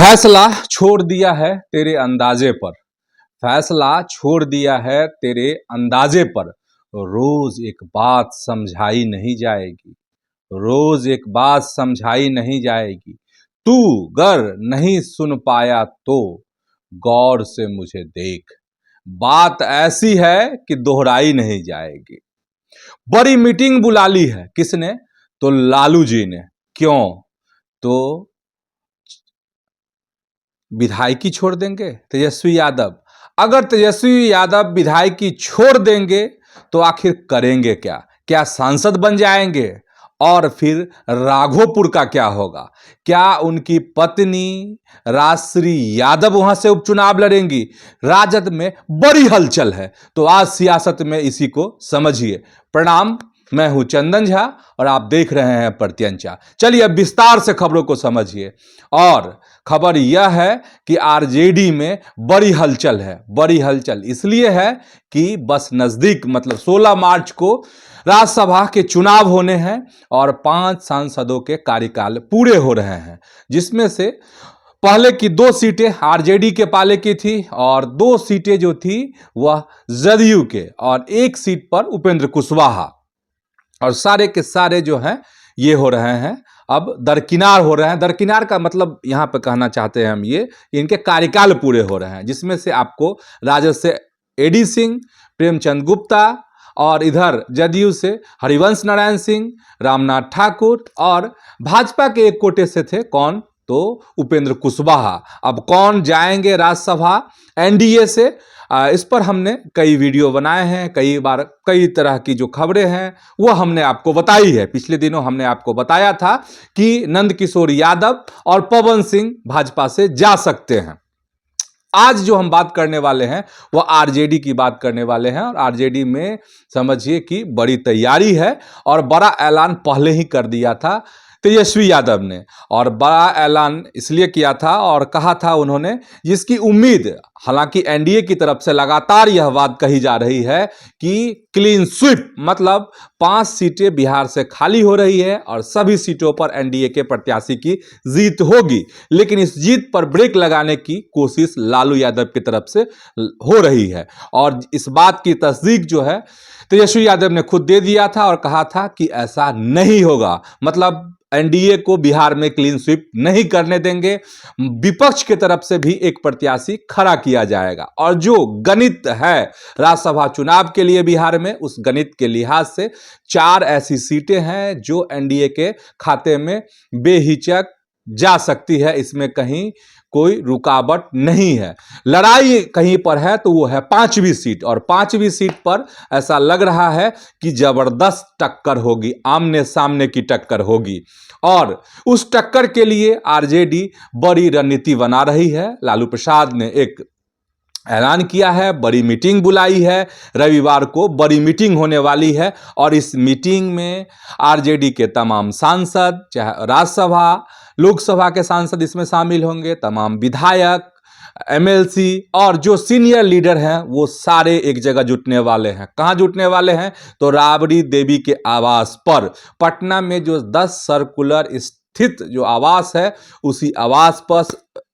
फैसला छोड़ दिया है तेरे अंदाजे पर। फैसला छोड़ दिया है तेरे अंदाजे पर। रोज एक बात समझाई नहीं जाएगी। रोज एक बात समझाई नहीं जाएगी। तू गर नहीं सुन पाया तो गौर से मुझे देख। बात ऐसी है कि दोहराई नहीं जाएगी। बड़ी मीटिंग बुला ली है किसने? तो लालू जी ने। क्यों? तो विधायकी छोड़ देंगे तेजस्वी यादव। अगर तेजस्वी यादव विधायकी छोड़ देंगे तो आखिर करेंगे क्या? क्या सांसद बन जाएंगे? और फिर राघोपुर का क्या होगा? क्या उनकी पत्नी राजश्री यादव वहां से उपचुनाव लड़ेंगी? राजद में बड़ी हलचल है। तो आज सियासत में इसी को समझिए। प्रणाम, मैं हूं चंदन झा और आप देख रहे हैं प्रत्यंचा। चलिए अब विस्तार से खबरों को समझिए। और खबर यह है कि आरजेडी में बड़ी हलचल है। बड़ी हलचल इसलिए है कि बस नजदीक, मतलब 16 मार्च को राज्यसभा के चुनाव होने हैं और 5 सांसदों के कार्यकाल पूरे हो रहे हैं, जिसमें से पहले की 2 सीटें आरजेडी के पाले की थी और 2 सीटें जो थी वह जदयू के, और 1 सीट पर उपेंद्र कुशवाहा। और सारे के सारे जो हैं ये हो रहे हैं, अब दरकिनार हो रहे हैं। दरकिनार का मतलब यहां पे कहना चाहते हैं हम ये, इनके कार्यकाल पूरे हो रहे हैं, जिसमें से आपको राजद से एडी सिंह, प्रेमचंद गुप्ता, और इधर जदयू से हरिवंश नारायण सिंह, रामनाथ ठाकुर, और भाजपा के एक कोटे से थे कौन? तो उपेंद्र कुशवाहा। अब कौन जाएंगे राज्यसभा एनडीए से? इस पर हमने कई वीडियो बनाए हैं, कई बार कई तरह की जो खबरें हैं वो हमने आपको बताई है। पिछले दिनों हमने आपको बताया था कि नंद किशोर यादव और पवन सिंह भाजपा से जा सकते हैं। आज जो हम बात करने वाले हैं वह आरजेडी की बात करने वाले हैं, और आरजेडी में समझिए कि बड़ी तैयारी है और बड़ा ऐलान पहले ही कर दिया था तेजस्वी यादव ने। और बड़ा ऐलान इसलिए किया था और कहा था उन्होंने, जिसकी उम्मीद, हालांकि एनडीए की तरफ से लगातार यह बात कही जा रही है कि क्लीन स्वीप, मतलब 5 सीटें बिहार से खाली हो रही है और सभी सीटों पर एनडीए के प्रत्याशी की जीत होगी। लेकिन इस जीत पर ब्रेक लगाने की कोशिश लालू यादव की तरफ से हो रही है, और इस बात की तस्दीक जो है तेजस्वी यादव ने खुद दे दिया था और कहा था कि ऐसा नहीं होगा, मतलब एनडीए को बिहार में क्लीन स्वीप नहीं करने देंगे। विपक्ष की तरफ से भी एक प्रत्याशी खड़ा किया जाएगा, और जो गणित है राज्यसभा चुनाव के लिए बिहार में, उस गणित के लिहाज से 4 ऐसी सीटें हैं जो एनडीए के खाते में बेहिचक जा सकती है। इसमें कहीं कोई रुकावट नहीं है। लड़ाई कहीं पर है तो वो है 5वीं सीट, और 5वीं सीट पर ऐसा लग रहा है कि जबरदस्त टक्कर होगी, आमने सामने की टक्कर होगी। और उस टक्कर के लिए आरजेडी बड़ी रणनीति बना रही है। लालू प्रसाद ने एक ऐलान किया है, बड़ी मीटिंग बुलाई है, रविवार को बड़ी मीटिंग होने वाली है, और इस मीटिंग में आरजेडी के तमाम सांसद, चाहे राज्यसभा लोकसभा के सांसद इसमें शामिल होंगे, तमाम विधायक, एमएलसी और जो सीनियर लीडर हैं वो सारे एक जगह जुटने वाले हैं। कहाँ जुटने वाले हैं? तो राबड़ी देवी के आवास पर, पटना में जो 10 सर्कुलर स्थित जो आवास है, उसी आवास पर,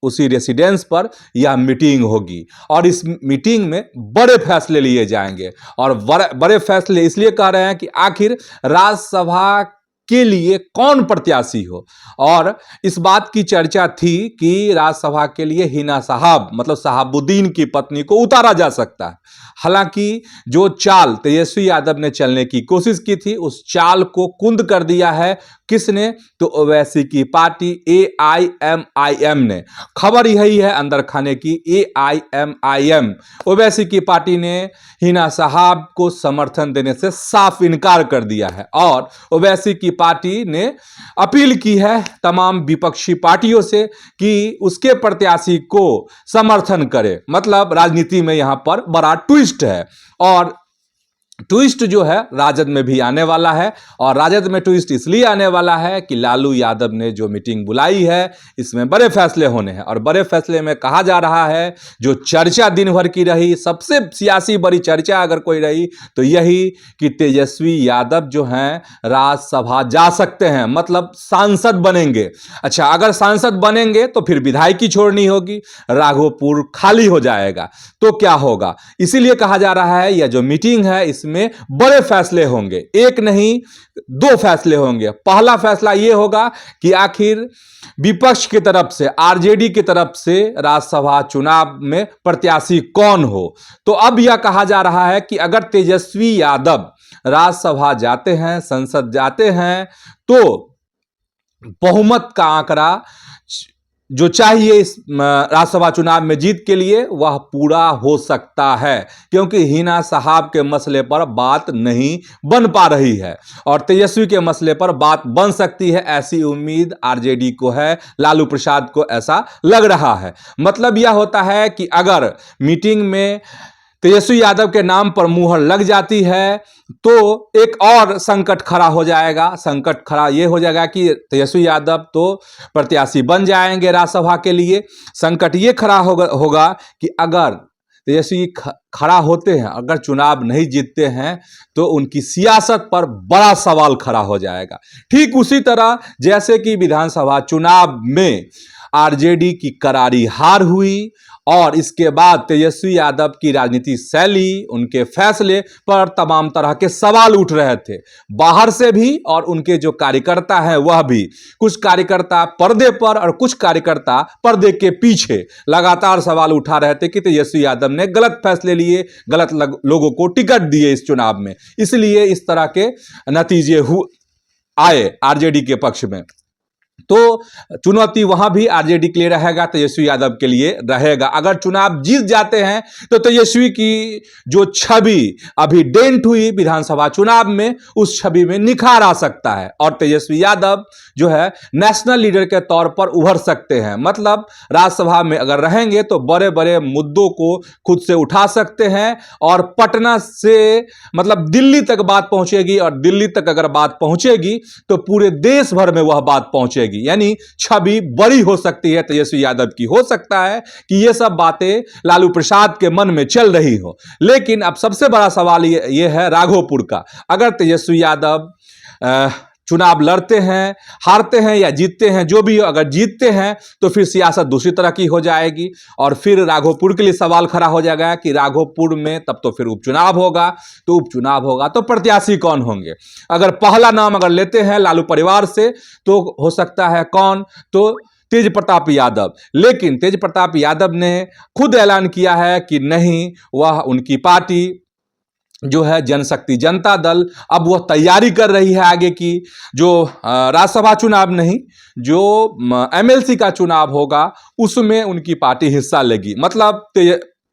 उसी रेसिडेंस पर यह मीटिंग होगी। और इस मीटिंग में बड़े फैसले लिए जाएंगे, और बड़े फैसले इसलिए कह रहे हैं कि आखिर राज्यसभा के लिए कौन प्रत्याशी हो। और इस बात की चर्चा थी कि राज्यसभा के लिए हिना साहब, मतलब साहबुद्दीन की पत्नी को उतारा जा सकता है। हालांकि जो चाल तेजस्वी यादव ने चलने की कोशिश की थी, उस चाल को कुंद कर दिया है किसने? तो ओवैसी की पार्टी एआईएमआईएम ने। खबर यही है अंदर खाने की, एआईएमआईएम ओवैसी की पार्टी ने हिना साहब को समर्थन देने से साफ इनकार कर दिया है, और ओवैसी की पार्टी ने अपील की है तमाम विपक्षी पार्टियों से कि उसके प्रत्याशी को समर्थन करे। मतलब राजनीति में यहां पर बड़ा ट्विस्ट है। और ट्विस्ट जो है राजद में भी आने वाला है। और राजद में ट्विस्ट इसलिए आने वाला है कि लालू यादव ने जो मीटिंग बुलाई है इसमें बड़े फैसले होने हैं। और बड़े फैसले में कहा जा रहा है, जो चर्चा दिन भर की रही, सबसे सियासी बड़ी चर्चा अगर कोई रही तो यही कि तेजस्वी यादव जो हैं राज्यसभा जा सकते हैं, मतलब सांसद बनेंगे। अच्छा, अगर सांसद बनेंगे तो फिर विधायकी छोड़नी होगी, राघोपुर खाली हो जाएगा, तो क्या होगा। इसीलिए कहा जा रहा है यह जो मीटिंग है इसमें बड़े फैसले होंगे, एक नहीं दो फैसले होंगे। पहला फैसला यह होगा कि आखिर विपक्ष की तरफ से, आरजेडी की तरफ से राज्यसभा चुनाव में प्रत्याशी कौन हो। तो अब यह कहा जा रहा है कि अगर तेजस्वी यादव राज्यसभा जाते हैं, संसद जाते हैं, तो बहुमत का आंकड़ा जो चाहिए इस राज्यसभा चुनाव में जीत के लिए वह पूरा हो सकता है, क्योंकि हिना साहब के मसले पर बात नहीं बन पा रही है और तेजस्वी के मसले पर बात बन सकती है, ऐसी उम्मीद आरजेडी को है, लालू प्रसाद को ऐसा लग रहा है। मतलब यह होता है कि अगर मीटिंग में तेजस्वी यादव के नाम पर मुहर लग जाती है तो एक और संकट खड़ा हो जाएगा। संकट खड़ा ये हो जाएगा कि तेजस्वी यादव तो प्रत्याशी बन जाएंगे राज्यसभा के लिए। संकट ये खड़ा होगा कि अगर तेजस्वी खड़ा होते हैं, अगर चुनाव नहीं जीतते हैं, तो उनकी सियासत पर बड़ा सवाल खड़ा हो जाएगा। ठीक उसी तरह जैसे कि विधानसभा चुनाव में आरजेडी की करारी हार हुई और इसके बाद तेजस्वी यादव की राजनीति शैली, उनके फैसले पर तमाम तरह के सवाल उठ रहे थे, बाहर से भी और उनके जो कार्यकर्ता हैं वह भी। कुछ कार्यकर्ता पर्दे पर और कुछ कार्यकर्ता पर्दे के पीछे लगातार सवाल उठा रहे थे कि तेजस्वी यादव ने गलत फैसले लिए, गलत लोगों को टिकट दिए इस चुनाव में, इसलिए इस तरह के नतीजे आए आरजेडी के पक्ष में। तो चुनौती वहां भी आरजेडी के लिए रहेगा, तेजस्वी यादव के लिए रहेगा। अगर चुनाव जीत जाते हैं तो तेजस्वी की जो छवि अभी डेंट हुई विधानसभा चुनाव में, उस छवि में निखार आ सकता है और तेजस्वी यादव जो है नेशनल लीडर के तौर पर उभर सकते हैं। मतलब राज्यसभा में अगर रहेंगे तो बड़े बड़े मुद्दों को खुद से उठा सकते हैं और पटना से मतलब दिल्ली तक बात पहुंचेगी और दिल्ली तक अगर बात पहुंचेगी तो पूरे देश भर में वह बात पहुंचेगी, यानी छवि बड़ी हो सकती है तेजस्वी यादव की। हो सकता है कि यह सब बातें लालू प्रसाद के मन में चल रही हो, लेकिन अब सबसे बड़ा सवाल यह है राघोपुर का। अगर तेजस्वी यादव चुनाव लड़ते हैं, हारते हैं या जीतते हैं, जो भी हो, अगर जीतते हैं तो फिर सियासत दूसरी तरह की हो जाएगी और फिर राघोपुर के लिए सवाल खड़ा हो जाएगा कि राघोपुर में तब तो फिर उपचुनाव होगा, तो उपचुनाव होगा तो प्रत्याशी कौन होंगे। अगर पहला नाम अगर लेते हैं लालू परिवार से तो हो सकता है कौन, तो तेज प्रताप यादव। लेकिन तेज प्रताप यादव ने खुद ऐलान किया है कि नहीं, वह उनकी पार्टी जो है जनशक्ति जनता दल, अब वह तैयारी कर रही है आगे की जो राज्यसभा चुनाव नहीं, जो एमएलसी का चुनाव होगा उसमें उनकी पार्टी हिस्सा लेगी। मतलब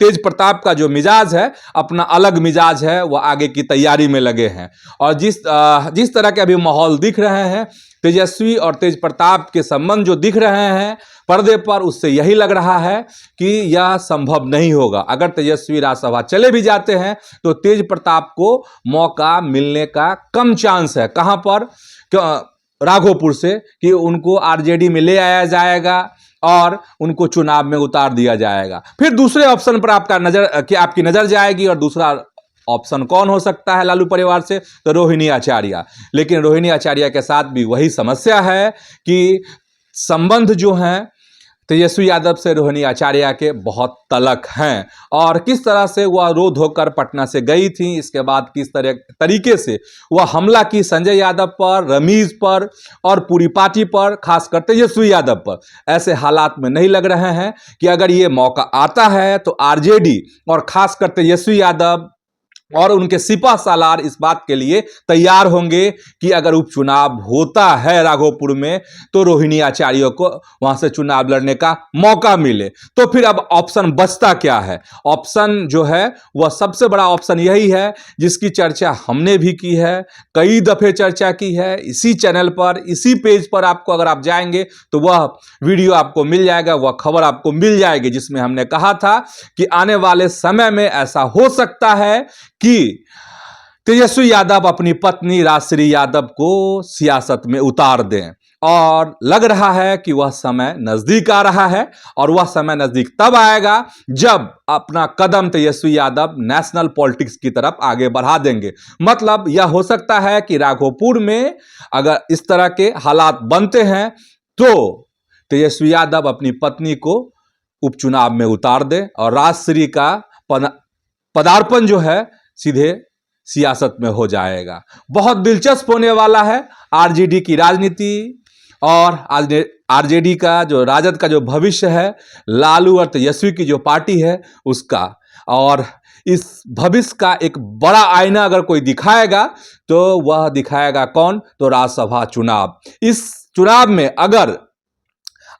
तेज प्रताप का जो मिजाज है, अपना अलग मिजाज है, वह आगे की तैयारी में लगे हैं। और जिस तरह के अभी माहौल दिख रहे हैं, तेजस्वी और तेज प्रताप के संबंध जो दिख रहे हैं पर्दे पर, उससे यही लग रहा है कि यह संभव नहीं होगा। अगर तेजस्वी राज्यसभा चले भी जाते हैं तो तेज प्रताप को मौका मिलने का कम चांस है। कहां पर? राघोपुर से, कि उनको आरजेडी में ले आया जाएगा और उनको चुनाव में उतार दिया जाएगा। फिर दूसरे ऑप्शन पर आपकी नजर जाएगी और दूसरा ऑप्शन कौन हो सकता है लालू परिवार से? तो रोहिणी आचार्य। लेकिन रोहिणी आचार्य के साथ भी वही समस्या है कि संबंध जो हैं तेजस्वी यादव से रोहिणी आचार्य के बहुत तलक हैं और किस तरह से वह रो धोकर पटना से गई थी, इसके बाद किस तरीके से वह हमला की संजय यादव पर, रमीज पर और पूरी पार्टी पर, खासकर तेजस्वी यादव पर। ऐसे हालात में नहीं लग रहे हैं कि अगर ये मौका आता है तो आरजेडी और खासकर तेजस्वी यादव और उनके सिपा सालार इस बात के लिए तैयार होंगे कि अगर उपचुनाव होता है राघोपुर में तो रोहिणी आचार्य को वहां से चुनाव लड़ने का मौका मिले। तो फिर अब ऑप्शन बचता क्या है? ऑप्शन जो है वह सबसे बड़ा ऑप्शन यही है जिसकी चर्चा हमने भी की है, कई दफे चर्चा की है इसी चैनल पर, इसी पेज पर। आपको अगर आप जाएंगे तो वह वीडियो आपको मिल जाएगा, वह खबर आपको मिल जाएगी जिसमें हमने कहा था कि आने वाले समय में ऐसा हो सकता है कि तेजस्वी यादव अपनी पत्नी राजश्री यादव को सियासत में उतार दें, और लग रहा है कि वह समय नजदीक आ रहा है, और वह समय नजदीक तब आएगा जब अपना कदम तेजस्वी यादव नेशनल पॉलिटिक्स की तरफ आगे बढ़ा देंगे। मतलब यह हो सकता है कि राघोपुर में अगर इस तरह के हालात बनते हैं तो तेजस्वी यादव अपनी पत्नी को उपचुनाव में उतार दे और राजश्री का पदार्पण जो है सीधे सियासत में हो जाएगा। बहुत दिलचस्प होने वाला है आरजेडी की राजनीति और आरजेडी का जो राजद का जो भविष्य है, लालू और तेजस्वी की जो पार्टी है उसका। और इस भविष्य का एक बड़ा आईना अगर कोई दिखाएगा तो वह दिखाएगा कौन? तो राज्यसभा चुनाव। इस चुनाव में अगर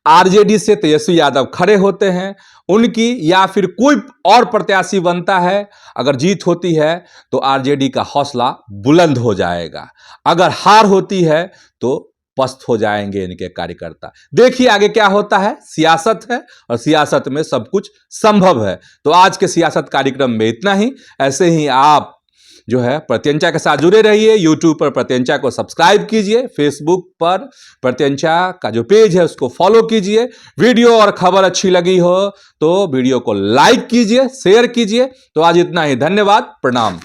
आरजेडी से तेजस्वी यादव खड़े होते हैं, उनकी या फिर कोई और प्रत्याशी बनता है, अगर जीत होती है तो आरजेडी का हौसला बुलंद हो जाएगा। अगर हार होती है तो पस्त हो जाएंगे इनके कार्यकर्ता। देखिए आगे क्या होता है। सियासत है और सियासत में सब कुछ संभव है। तो आज के सियासत कार्यक्रम में इतना ही। ऐसे ही आप जो है प्रत्यंचा के साथ जुड़े रहिए। यूट्यूब पर प्रत्यंचा को सब्सक्राइब कीजिए, फेसबुक पर प्रत्यंचा का जो पेज है उसको फॉलो कीजिए। वीडियो और खबर अच्छी लगी हो तो वीडियो को लाइक कीजिए, शेयर कीजिए। तो आज इतना ही। धन्यवाद, प्रणाम।